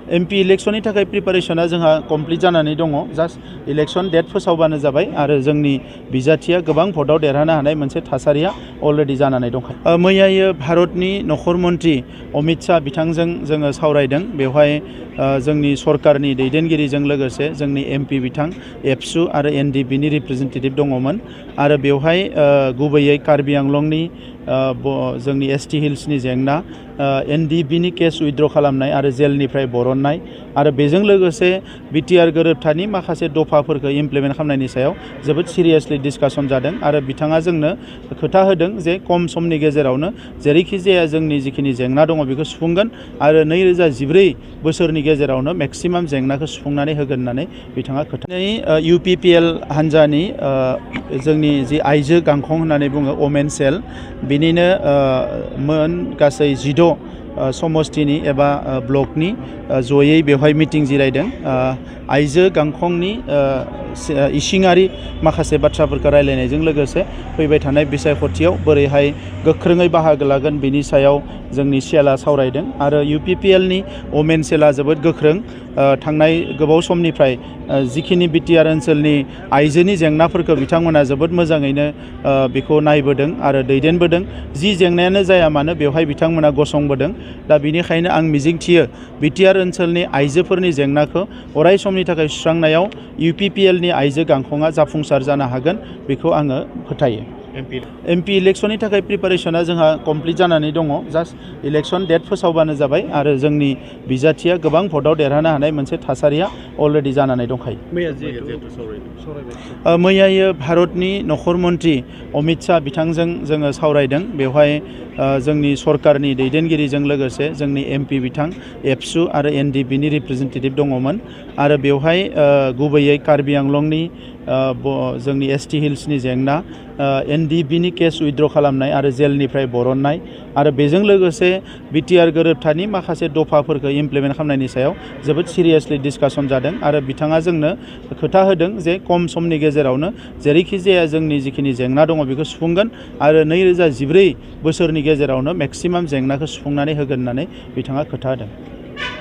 MP इलेक्शननि थाखाय प्रिपारेशना जोंहा complete जानानै दङ। जास्ट इलेक्शन डेट फोसावबानो जाबाय आरो जोंनि बिजाथिया गोबां भटआव देरहानो हानाय मोनसे थासारिया अलरेडि जानानै दंखायो। मैयायो भारतनि नखर मन्त्रि अमित शाह बिथांजों जोङो सावरायदों। बेवहाय जोंनि सरकारनि दैदेनगिरिजों लोगोसे जोंनि एमपि बिथां एबसु आरो एनडिपिनि रिप्रेजेन्टेटिभ दङमोन आरो बेवहाय गुबैयै कार्बि आंलंनि जोंनि एसटि हिल्सनि जेंना, एनडिपिनि केस उइथड्र खालामनाय आरो जेलनिफ्राय बरननाय आरो बेजों लोगोसे बिटिआर गोरोबथानि माखासे दफाफोरखौ इमप्लिमेन्ट खालामनायनि सायाव जोबोद सिरियासलि डिसकासन जादों आरो बिथाङा जोंनो खोथा होदों जे खम समनि गेजेरावनो जेरैखि जाया जोंनि जिखिनि जेंना दङ बेखौ सुफुंगोन आरो 2014 बोसोरनि गेजेरावनो मेक्सिमाम जेंनाखौ सुफुंनानै होगोन होननानै बिथाङा खोथा। इउपिपिएल हान्जानि जोंनि जि आइजो गांखं होननानै बुङो वमेन सेल, बिनिनो मोन गासै 16 समस्तिनि एबा ब्लकनि जयै बेवहाय मिटिं जिरायदों। आइजो गांखंनि इसिङारि माखासे बाथ्राफोरखौ रायलायनायजों लोगोसे फैबाय थानाय बिसायख'थियाव बोरैहाय गोख्रोङै बाहागो लागोन बिनि सायाव जोंनि सेलआ सावरायदों आरो इउपिपिएलनि वमेन सेलआ जोबोद गोख्रों। थांनाय गोबाव समनिफ्राय जिखिनि बिटिआर ओनसोलनि आइजोनि जेंनाफोरखौ बिथांमोना जोबोद मोजाङैनो बेखौ नायबोदों आरो दैदेनबोदों। जि जेंनायानो जाया मानो बेवहाय बिथांमोना गसंबोदों। दा बेनिखायनो आं मिजिंथियो बिटिआर ओनसोलनि आइजोफोरनि जेंनाखौ अराय समनि थाखाय सुस्रांनायाव इउपिपिएलनि आइजो गांखंआ जाफुंसार जानो हागोन बेखौ आङो फोथायो। एमपि इलेक्शननि थाखाय प्रिपारेशना जोंहा कमप्लिट जानानै दङ। जास्ट इलेक्शन डेट फोसावबानो जाबाय आरो जोंनि बिजाथिया गोबां भटआव देरहानो हानाय मोनसे थासारिया अलरेडि जानानै दंखायो। मैयायो भारतनि नखर मन्त्रि अमित शाह बिथांजों जोङो सावरायदों। बेवहाय जोंनि सरकारनि दैदेनगिरिजों लोगोसे जोंनि एमपि बिथां एबसु आरो एनडिपिनि रिप्रेजेन्टेटिभ दङमोन आरो बेवहाय गुबैयै कार्बि आंलंनि जोंनि एसटि हिल्सनि जेंना, एनडिपिनि केस उइथड्र खालामनाय आरो जेलनिफ्राय बरननाय आरो बेजों लोगोसे बिटिआर गोरोबथानि माखासे दफाफोरखौ इमप्लिमेन्ट खालामनायनि सायाव जोबोद सिरियासलि डिसकासन जादों आरो बिथाङा जोंनो खोथा होदों जे खम समनि गेजेरावनो जेरैखि जाया जोंनि जिखिनि जेंना दङ बेखौ सुफुंगोन आरो 2014 बोसोरनि गेजेरावनो मेक्सिमाम जेंनाखौ सुफुंनानै होगोन होननानै बिथाङा खोथा होदों।